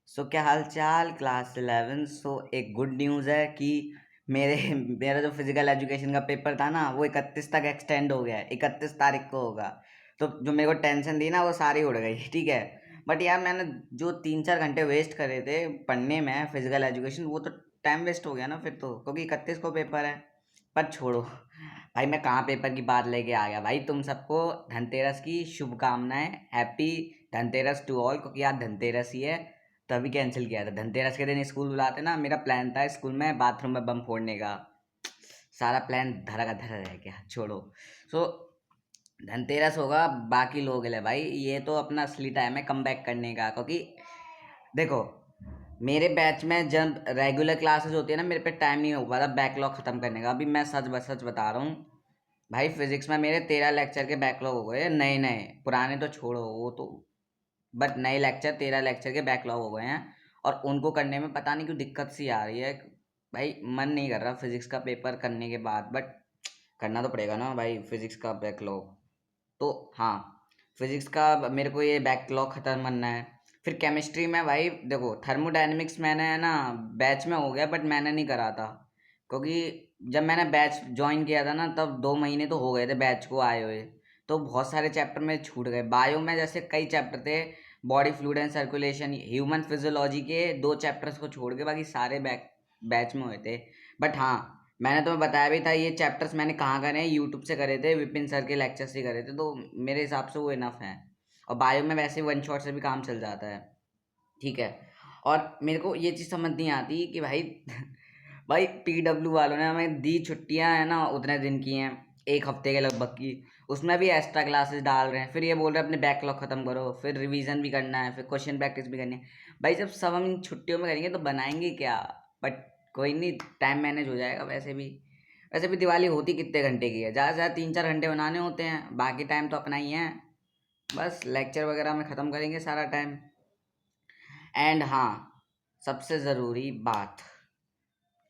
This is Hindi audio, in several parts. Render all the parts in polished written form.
क्या हाल चाल क्लास 11। एक गुड न्यूज़ है कि मेरे मेरा जो फिजिकल एजुकेशन का पेपर था ना वो 31 तक एक्सटेंड हो गया है। 31 तारीख को होगा। तो जो मेरे को टेंशन थी ना वो सारी उड़ गई। ठीक है। बट यार मैंने जो 3-4 घंटे वेस्ट करे थे पढ़ने में फिजिकल एजुकेशन वो तो टाइम वेस्ट हो गया ना फिर तो, क्योंकि 31 को पेपर है। पर छोड़ो भाई, मैं कहाँ पेपर की बात लेके आ गया भाई। तुम सबको धनतेरस की शुभकामनाएं। हैप्पी धनतेरस टू ऑल, क्योंकि आज धनतेरस ही है। तभी कैंसिल किया था। धनतेरस के दिन स्कूल बुलाते ना, मेरा प्लान था स्कूल में बाथरूम में बम फोड़ने का। सारा प्लान धरा का धरा रह गया। छोड़ो। सो धनतेरस होगा बाकी लोगों के लिए भाई, ये तो अपना असली टाइम है कम बैक करने का। क्योंकि देखो, मेरे बैच में जब रेगुलर क्लासेस होती है ना, मेरे पे टाइम नहीं हो पाता बैकलॉग खत्म करने का। अभी मैं सच बता रहा हूँ भाई, फिजिक्स में मेरे 13 लेक्चर के बैकलॉग हो गए। नए नए, पुराने तो छोड़ो वो तो, बट नए लेक्चर 13 लेक्चर के बैकलॉग हो गए हैं। और उनको करने में पता नहीं क्यों दिक्कत सी आ रही है भाई। मन नहीं कर रहा फिजिक्स का पेपर करने के बाद, बट करना तो पड़ेगा ना भाई फिजिक्स का बैकलॉग। तो हाँ, फिजिक्स का मेरे को ये बैकलॉग खत्म करना है। फिर केमिस्ट्री में भाई देखो, थर्मोडायनेमिक्स मैंने है ना बैच में हो गया, बट मैंने नहीं करा था। क्योंकि जब मैंने बैच ज्वाइन किया था ना तब 2 महीने तो हो गए थे बैच को आए हुए। तो बहुत सारे चैप्टर में छूट गए। बायो में जैसे कई चैप्टर थे, body fluid and circulation, human physiology के 2 चैप्टर्स को छोड़ के बाकी सारे बैच में हुए थे। बट हाँ, मैंने तुम्हें बताया भी था ये चैप्टर्स मैंने कहाँ करे हैं, यूट्यूब से करे थे, विपिन सर के लेक्चर से करे थे। तो मेरे हिसाब से वो इनफ है। और बायो में वैसे वन शॉट से भी काम चल जाता है। ठीक है। और मेरे को ये चीज़ समझ नहीं आती कि भाई भाई पीडब्ल्यू वालों ने हमें दी छुट्टियां है ना, उतने दिन की हैं, 1 हफ्ते के लगभग की। उसमें भी एक्स्ट्रा क्लासेस डाल रहे हैं। फिर ये बोल रहे हैं अपने बैकलॉग खत्म करो, फिर रिवीजन भी करना है, फिर क्वेश्चन प्रैक्टिस भी करनी है। भाई जब सब हम इन छुट्टियों में करेंगे तो बनाएंगे क्या। बट कोई नहीं, टाइम मैनेज हो जाएगा। वैसे भी दिवाली होती कितने घंटे की है, ज़्यादा से ज़्यादा 3-4 घंटे बनाने होते हैं, बाकी टाइम तो अपना ही है। बस लेक्चर वगैरह में ख़त्म करेंगे सारा टाइम। एंड हाँ, सबसे ज़रूरी बात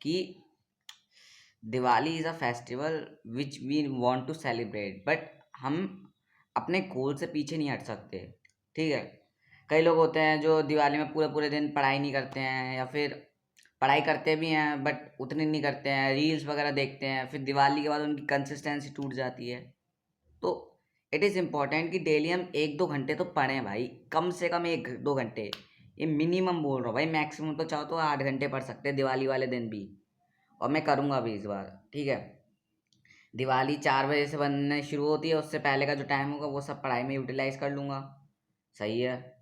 कि Diwali is a festival which we want to celebrate, but हम अपने गोल से पीछे नहीं हट सकते। ठीक है। कई लोग होते हैं जो दिवाली में पूरे पूरे दिन पढ़ाई नहीं करते हैं, या फिर पढ़ाई करते भी हैं बट उतनी नहीं करते हैं, रील्स वगैरह देखते हैं, फिर दिवाली के बाद उनकी कंसिस्टेंसी टूट जाती है। तो इट इज़ इम्पॉर्टेंट कि डेली हम 1-2 घंटे तो पढ़ें भाई, कम से कम 1-2 घंटे। ये मिनिमम बोल रहा हूँ भाई, मैक्सिमम तो चाहो तो 8 घंटे पढ़ सकते हैं दिवाली वाले दिन भी। और मैं करूँगा भी इस बार। ठीक है। दिवाली 4 बजे से बनने शुरू होती है, उससे पहले का जो टाइम होगा वो सब पढ़ाई में यूटिलाइज कर लूँगा। सही है।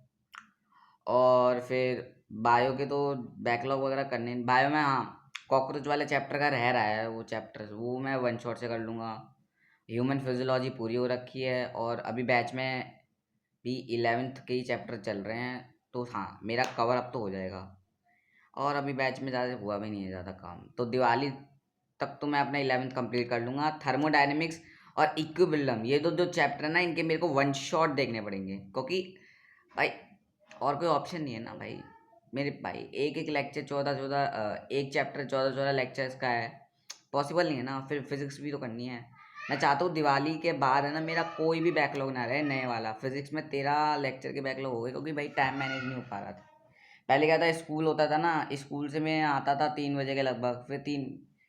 और फिर बायो के तो बैकलॉग वगैरह करने, बायो में हाँ कॉकरोच वाले चैप्टर का रह रहा है, वो चैप्टर वो मैं वन शॉट से कर लूँगा। ह्यूमन फिजियोलॉजी पूरी हो रखी है, और अभी बैच में भी 11th के ही चैप्टर चल रहे हैं। तो हाँ, मेरा कवर अप तो हो जाएगा। और अभी बैच में ज़्यादा हुआ भी नहीं है ज़्यादा काम, तो दिवाली तक तो मैं अपना 11th कंप्लीट कर लूँगा। थर्मोडायनेमिक्स और इक्विलिब्रियम, ये दो जो चैप्टर है ना, इनके मेरे को वन शॉट देखने पड़ेंगे, क्योंकि भाई और कोई ऑप्शन नहीं है ना भाई। मेरे भाई एक एक लेक्चर 14-14, एक चैप्टर 14-14 लेक्चर्स का है। पॉसिबल नहीं है ना, फिर फिजिक्स भी तो करनी है। मैं चाहता हूँ दिवाली के बाद है ना मेरा कोई भी बैकलॉग ना रहे नए वाला। फिजिक्स में 13 लेक्चर के बैकलॉग हो गए, क्योंकि भाई टाइम मैनेज नहीं हो पा रहा था। पहले क्या था, स्कूल होता था ना, स्कूल से मैं आता था 3 बजे के लगभग, फिर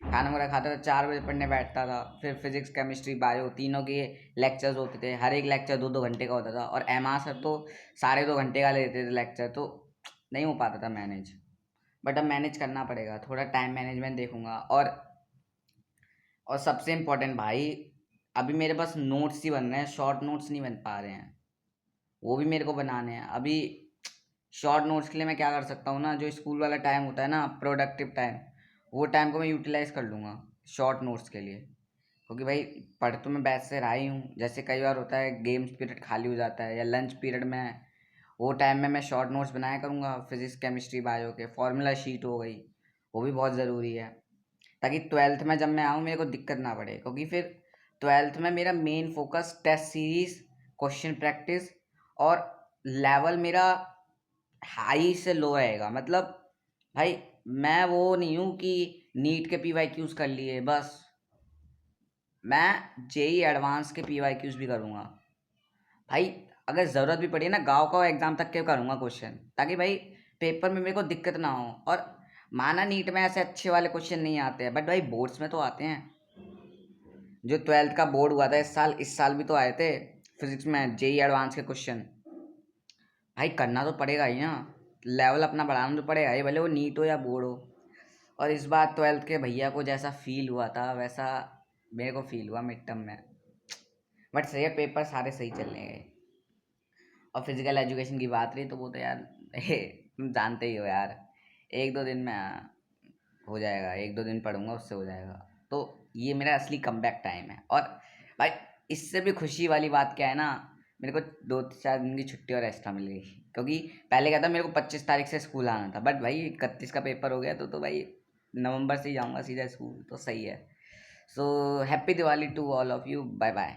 खाना वगैरह खाता था, 4 बजे पढ़ने बैठता था। फिर फिजिक्स केमिस्ट्री बायो तीनों के लेक्चर्स होते थे, हर एक लेक्चर 2-2 घंटे का होता था, और सर तो 2.5 घंटे का लेते थे लेक्चर। तो नहीं हो पाता था मैनेज। बट अब मैनेज करना पड़ेगा, थोड़ा टाइम मैनेजमेंट देखूंगा। और सबसे इम्पोर्टेंट भाई, अभी मेरे पास नोट्स ही बन रहे हैं, शॉर्ट नोट्स नहीं बन पा रहे हैं, वो भी मेरे को बनाने हैं अभी। शॉर्ट नोट्स के लिए मैं क्या कर सकता हूँ ना, जो स्कूल वाला टाइम होता है ना प्रोडक्टिव टाइम, वो टाइम को मैं यूटिलाइज कर लूँगा शॉर्ट नोट्स के लिए। क्योंकि भाई पढ़ तो मैं बैच से रहा ही हूँ, जैसे कई बार होता है गेम्स पीरियड खाली हो जाता है या लंच पीरियड में, वो टाइम में मैं शॉर्ट नोट्स बनाया करूँगा। फिजिक्स केमिस्ट्री बायो के फॉर्मूला शीट हो गई, वो भी बहुत ज़रूरी है, ताकि ट्वेल्थ में जब मैं आऊँ मेरे को दिक्कत ना पड़े। क्योंकि फिर ट्वेल्थ में मेरा main focus test series, question practice, और लेवल मेरा हाई से लो रहेगा। मतलब भाई मैं वो नहीं हूँ कि नीट के PYQs कर लिए बस, मैं जेई एडवांस के PYQs भी करूँगा भाई। अगर ज़रूरत भी पड़ी है ना, गाँव का एग्ज़ाम तक के करूँगा क्वेश्चन, ताकि भाई पेपर में मेरे को दिक्कत ना हो। और माना नीट में ऐसे अच्छे वाले क्वेश्चन नहीं आते हैं, बट भाई बोर्ड्स में तो आते हैं। जो 12th का बोर्ड हुआ था इस साल भी तो आए थे फिजिक्स में जेई एडवांस के क्वेश्चन। भाई करना तो पड़ेगा ही ना, लेवल अपना बढ़ाना तो पड़ेगा ही, भले वो नीट हो या बोर्ड हो। और इस बार 12th के भैया को जैसा फील हुआ था वैसा मेरे को फील हुआ मिड टर्म में। बट सही है, पेपर सारे सही चलने गए। और फिजिकल एजुकेशन की बात रही तो वो तो यार तुम जानते ही हो यार, एक दो दिन में हो जाएगा, एक दो दिन पढ़ूंगा उससे हो जाएगा। तो ये मेरा असली कमबैक टाइम है। और भाई इससे भी खुशी वाली बात क्या है ना, मेरे को 2-4 दिन की छुट्टी और एक्स्ट्रा मिल गई। क्योंकि पहले क्या था, मेरे को 25 तारीख से स्कूल आना था, बट भाई 31 का पेपर हो गया तो भाई नवंबर से ही जाऊँगा सीधा स्कूल, तो सही है। So happy Diwali to all of you, bye bye.